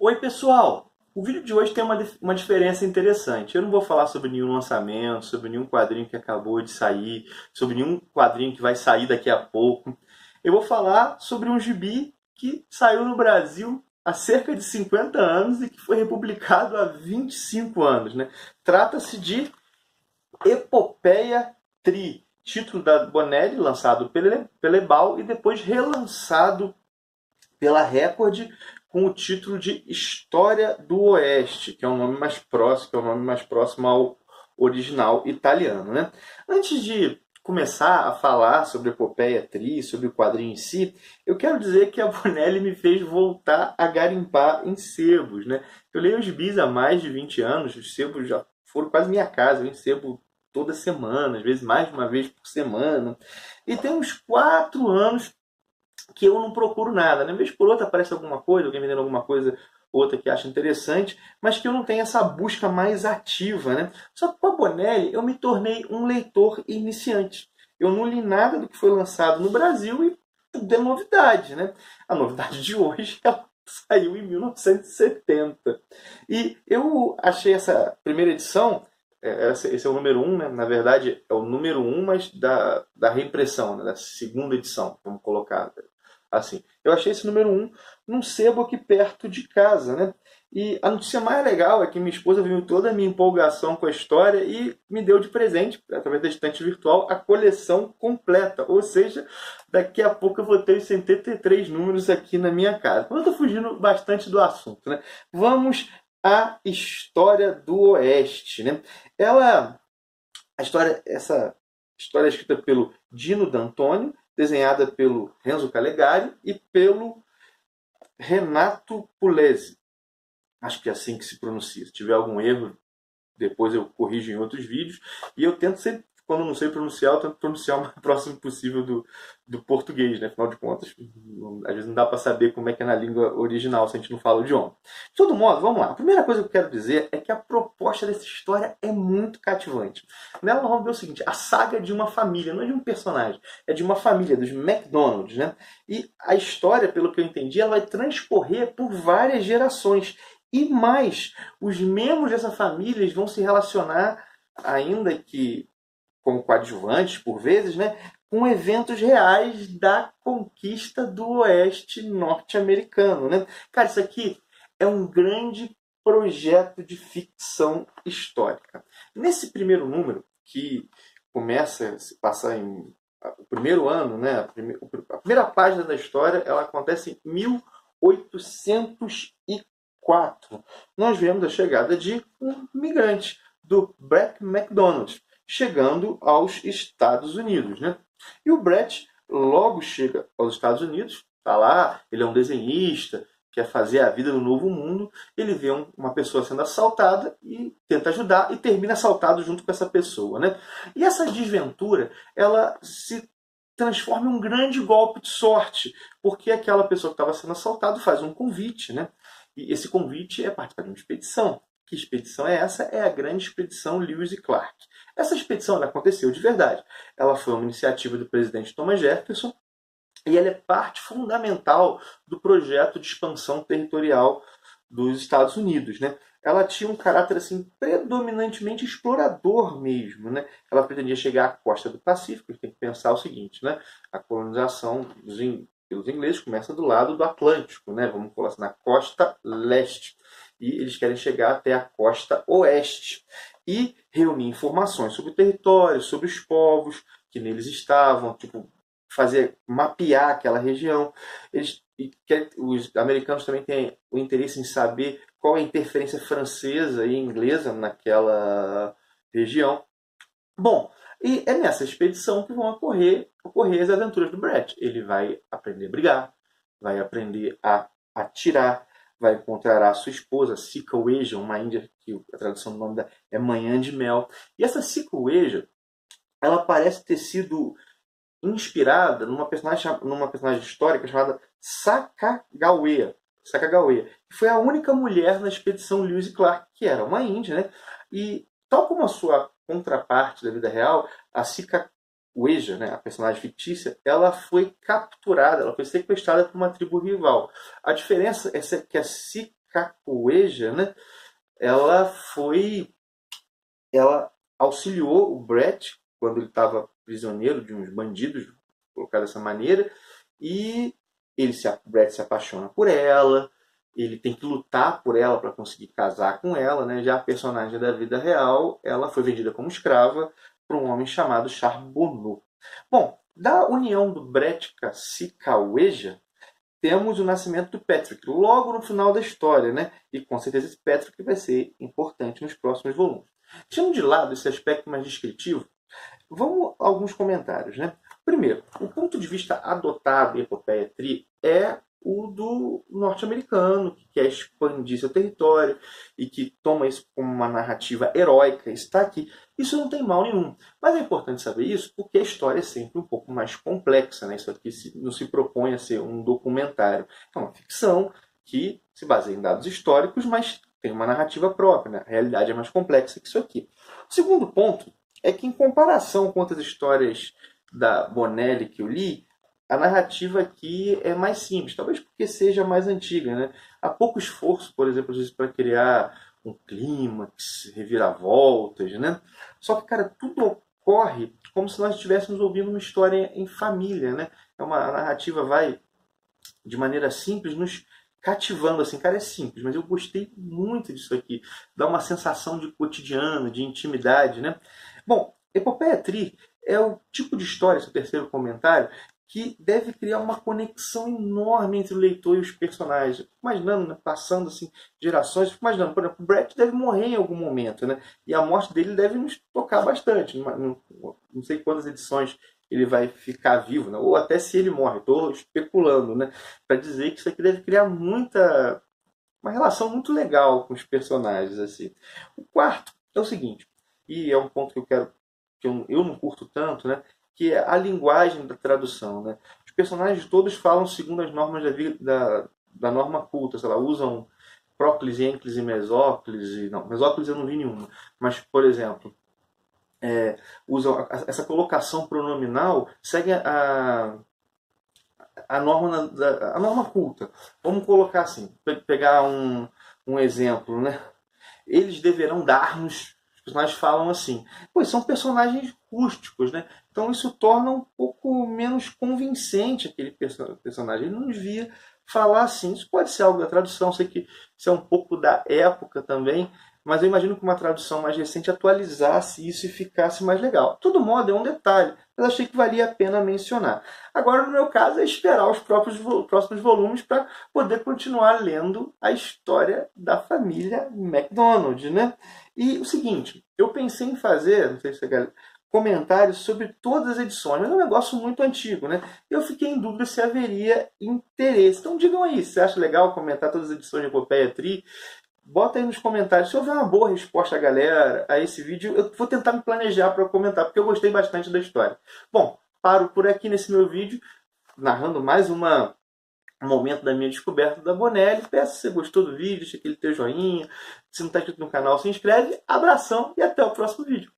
Oi pessoal, o vídeo de hoje tem uma diferença interessante. Eu não vou falar sobre nenhum lançamento, sobre nenhum quadrinho que acabou de sair, sobre nenhum quadrinho que vai sair daqui a pouco. Eu vou falar sobre um gibi que saiu no Brasil há cerca de 50 anos e que foi republicado há 25 anos, né? Trata-se de Epopeia Tri, título da Bonelli, lançado pela Ebal e depois relançado pela Record com o título de História do Oeste, que é um nome mais próximo, ao original italiano, né? Antes de começar a falar sobre a Epopeia Tri, sobre o quadrinho em si, eu quero dizer que a Bonelli me fez voltar a garimpar em sebos, né? Eu leio os gibis há mais de 20 anos, os sebos já foram quase minha casa, eu encebo toda semana, às vezes mais de uma vez por semana. E tem uns 4 anos que eu não procuro nada, né? Vez por outra aparece alguma coisa, alguém vendendo alguma coisa, outra que acha interessante, mas que eu não tenho essa busca mais ativa, né? Só que com a Bonelli eu me tornei um leitor iniciante. Eu não li nada do que foi lançado no Brasil e tudo é novidade, né? A novidade de hoje ela saiu em 1970. E eu achei essa primeira edição, esse é o número 1, né? Na verdade é o número 1, mas da reimpressão, né? Da segunda edição, vamos colocar assim. Eu achei esse número 1 num sebo aqui perto de casa, né? E a notícia mais legal é que minha esposa viu toda a minha empolgação com a história e me deu de presente, através da estante virtual, a coleção completa. Ou seja, daqui a pouco eu vou ter os 73 números aqui na minha casa. Eu estou fugindo bastante do assunto, né? Vamos à História do Oeste, né? Essa história é escrita pelo Dino D'Antoni, desenhada pelo Renzo Calegari e pelo Renato Pulesi. Acho que é assim que se pronuncia. Se tiver algum erro, depois eu corrijo em outros vídeos. E eu tento sempre, quando não sei pronunciar, eu tento pronunciar o mais próximo possível do português, né? Afinal de contas, às vezes não dá para saber como é que é na língua original se a gente não fala o idioma. De todo modo, vamos lá. A primeira coisa que eu quero dizer é que a proposta dessa história é muito cativante. Nela nós vamos ver o seguinte: a saga de uma família, não é de um personagem, é de uma família, dos McDonald's, né? E a história, pelo que eu entendi, ela vai transcorrer por várias gerações. E mais, os membros dessa família vão se relacionar, ainda que como coadjuvantes, por vezes, né, com eventos reais da conquista do Oeste norte-americano, né? Cara, isso aqui é um grande projeto de ficção histórica. Nesse primeiro número, que começa a se passar em o primeiro ano, né, a primeira página da história, ela acontece em 1804. Nós vemos a chegada de um migrante, do Brett McDonald, chegando aos Estados Unidos, né? E o Brett logo chega aos Estados Unidos, tá lá, ele é um desenhista, quer fazer a vida no novo mundo, ele vê uma pessoa sendo assaltada e tenta ajudar e termina assaltado junto com essa pessoa, né? E essa desventura, ela se transforma em um grande golpe de sorte, porque aquela pessoa que estava sendo assaltada faz um convite, né? E esse convite é participar de uma expedição. Que expedição é essa? É a grande expedição Lewis e Clark. Essa expedição ela aconteceu de verdade. Ela foi uma iniciativa do presidente Thomas Jefferson e ela é parte fundamental do projeto de expansão territorial dos Estados Unidos, né? Ela tinha um caráter assim predominantemente explorador mesmo, né? Ela pretendia chegar à costa do Pacífico. A gente tem que pensar o seguinte, né? A colonização pelos ingleses começa do lado do Atlântico, né? Vamos falar assim, na costa leste. E eles querem chegar até a costa oeste e reunir informações sobre o território, sobre os povos que neles estavam, tipo, mapear aquela região. Os americanos também têm o interesse em saber qual é a interferência francesa e inglesa naquela região. Bom, e é nessa expedição que vão ocorrer as aventuras do Brett. Ele vai aprender a brigar, vai aprender a atirar, vai encontrar a sua esposa, Sikaweja, uma índia que a tradução do nome dela é Manhã de Mel. E essa Sikaweja, ela parece ter sido inspirada numa personagem histórica chamada Sacagawea. Sacagawea, que foi a única mulher na expedição Lewis e Clark, que era uma índia, né? E tal como a sua contraparte da vida real, a Sikaweja, né, a personagem fictícia, ela foi capturada, ela foi sequestrada por uma tribo rival. A diferença é que a Cacoeja, né? Ela auxiliou o Brett quando ele estava prisioneiro de uns bandidos, colocar dessa maneira, e o Brett se apaixona por ela, ele tem que lutar por ela para conseguir casar com ela, né? Já a personagem da vida real, ela foi vendida como escrava para um homem chamado Charbonneau. Bom, da união do Brett com a Cacoeja, temos o nascimento do Patrick, logo no final da história, né? E com certeza esse Patrick vai ser importante nos próximos volumes. Deixando de lado esse aspecto mais descritivo, vamos a alguns comentários, né? Primeiro, o ponto de vista adotado em Epopeia Tri é o do norte-americano, que quer expandir seu território e que toma isso como uma narrativa heróica, está aqui. Isso não tem mal nenhum. Mas é importante saber isso porque a história é sempre um pouco mais complexa, né? Isso aqui não se propõe a ser um documentário. É uma ficção que se baseia em dados históricos, mas tem uma narrativa própria, né? A realidade é mais complexa que isso aqui. O segundo ponto é que, em comparação com outras histórias da Bonelli que eu li, a narrativa aqui é mais simples, talvez porque seja mais antiga, né? Há pouco esforço, por exemplo, às vezes, para criar um clímax, reviravoltas, né? Só que, cara, tudo ocorre como se nós estivéssemos ouvindo uma história em família, né? A narrativa vai, de maneira simples, nos cativando, assim, cara, é simples, mas eu gostei muito disso aqui. Dá uma sensação de cotidiano, de intimidade, né? Bom, Epopeia Tri é o tipo de história, esse é o terceiro comentário, que deve criar uma conexão enorme entre o leitor e os personagens. Fico imaginando, né, passando assim, gerações, fico imaginando, por exemplo, o Brett deve morrer em algum momento, né? E a morte dele deve nos tocar bastante. Não sei quantas edições ele vai ficar vivo, né? Ou até se ele morre. Estou especulando, né? Para dizer que isso aqui deve criar uma relação muito legal com os personagens. Assim. O quarto é o seguinte, e é um ponto que eu não curto tanto, né? Que é a linguagem da tradução, né? Os personagens todos falam segundo as normas da norma culta, sei lá, usam próclise, ênclise, mesóclise. Não, mesóclise eu não vi nenhuma. Mas, por exemplo, usam essa colocação pronominal, segue a norma culta. Vamos colocar assim, pegar um exemplo, né? Eles deverão dar-nos. Os personagens falam assim, pois são personagens rústicos, né? Então isso torna um pouco menos convincente aquele personagem. Ele não devia falar assim. Isso pode ser algo da tradução, sei que isso é um pouco da época também, mas eu imagino que uma tradução mais recente atualizasse isso e ficasse mais legal. De todo modo, é um detalhe, mas achei que valia a pena mencionar. Agora, no meu caso, é esperar os próximos volumes para poder continuar lendo a história da família MacDonald, né? E o seguinte, eu pensei em fazer, não sei se é comentários sobre todas as edições, mas é um negócio muito antigo, né? Eu fiquei em dúvida se haveria interesse. Então digam aí, se você acha legal comentar todas as edições de Epopeia Tri, bota aí nos comentários. Se houver uma boa resposta a galera a esse vídeo, eu vou tentar me planejar para comentar, porque eu gostei bastante da história. Bom, paro por aqui nesse meu vídeo, narrando mais um momento da minha descoberta da Bonelli. Peço se você gostou do vídeo, deixa aquele teu joinha. Se não está inscrito no canal, se inscreve. Abração e até o próximo vídeo.